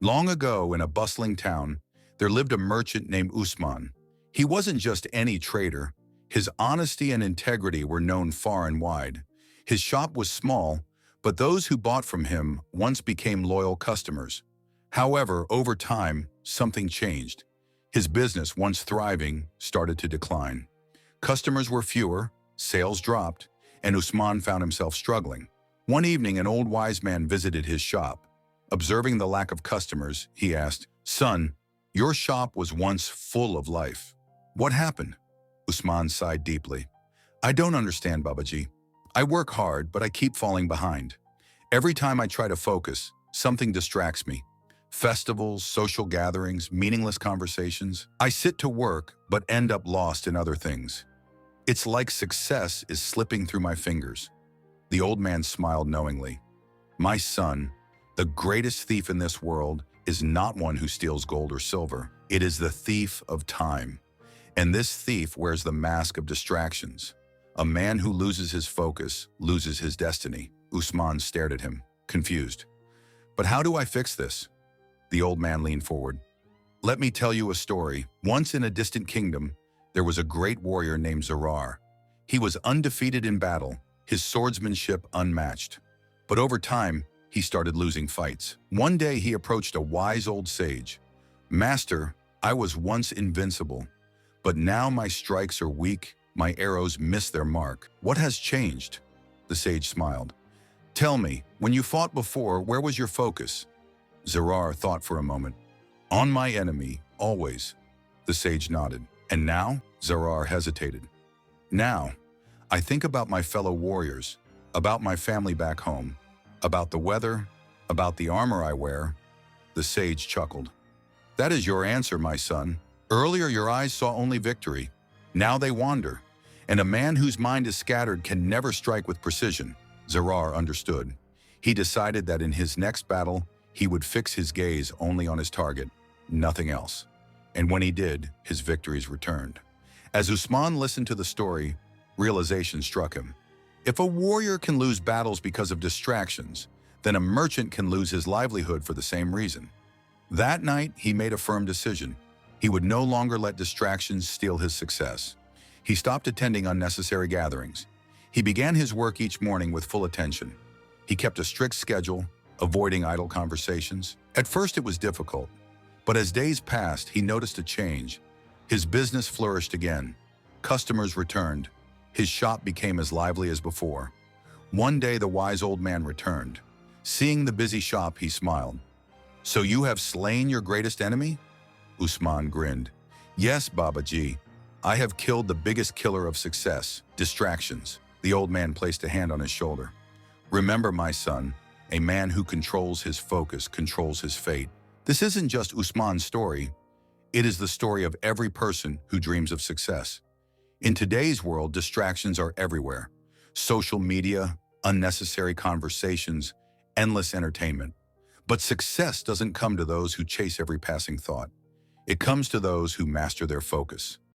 Long ago, in a bustling town, there lived a merchant named Usman. He wasn't just any trader. His honesty and integrity were known far and wide. His shop was small, but those who bought from him once became loyal customers. However, over time, something changed. His business, once thriving, started to decline. Customers were fewer, sales dropped, and Usman found himself struggling. One evening, an old wise man visited his shop. Observing the lack of customers, he asked, "Son, your shop was once full of life. What happened?" Usman sighed deeply. "I don't understand, Babaji. I work hard, but I keep falling behind. Every time I try to focus, something distracts me. Festivals, social gatherings, meaningless conversations. I sit to work, but end up lost in other things. It's like success is slipping through my fingers." The old man smiled knowingly. "My son, the greatest thief in this world is not one who steals gold or silver. It is the thief of time. And this thief wears the mask of distractions. A man who loses his focus loses his destiny." Usman stared at him, confused. "But how do I fix this?" The old man leaned forward. "Let me tell you a story. Once in a distant kingdom, there was a great warrior named Zarar. He was undefeated in battle, his swordsmanship unmatched. But over time, he started losing fights. One day he approached a wise old sage. "Master, I was once invincible, but now my strikes are weak, my arrows miss their mark. What has changed?" The sage smiled. "Tell me, when you fought before, where was your focus?" Zarar thought for a moment. "On my enemy, always." The sage nodded. "And now?" Zarar hesitated. "Now, I think about my fellow warriors, about my family back home, about the weather, about the armor I wear." The sage chuckled. "That is your answer, my son. Earlier your eyes saw only victory. Now they wander. And a man whose mind is scattered can never strike with precision." Zarar understood. He decided that in his next battle, he would fix his gaze only on his target, nothing else. And when he did, his victories returned. As Usman listened to the story, realization struck him. If a warrior can lose battles because of distractions, then a merchant can lose his livelihood for the same reason. That night, he made a firm decision. He would no longer let distractions steal his success. He stopped attending unnecessary gatherings. He began his work each morning with full attention. He kept a strict schedule, avoiding idle conversations. At first it was difficult, but as days passed, he noticed a change. His business flourished again. Customers returned. His shop became as lively as before. One day the wise old man returned. Seeing the busy shop, he smiled. "So you have slain your greatest enemy?" Usman grinned. "Yes, Babaji. I have killed the biggest killer of success, distractions." The old man placed a hand on his shoulder. "Remember, my son, a man who controls his focus controls his fate." This isn't just Usman's story. It is the story of every person who dreams of success. In today's world, distractions are everywhere. Social media, unnecessary conversations, endless entertainment. But success doesn't come to those who chase every passing thought. It comes to those who master their focus.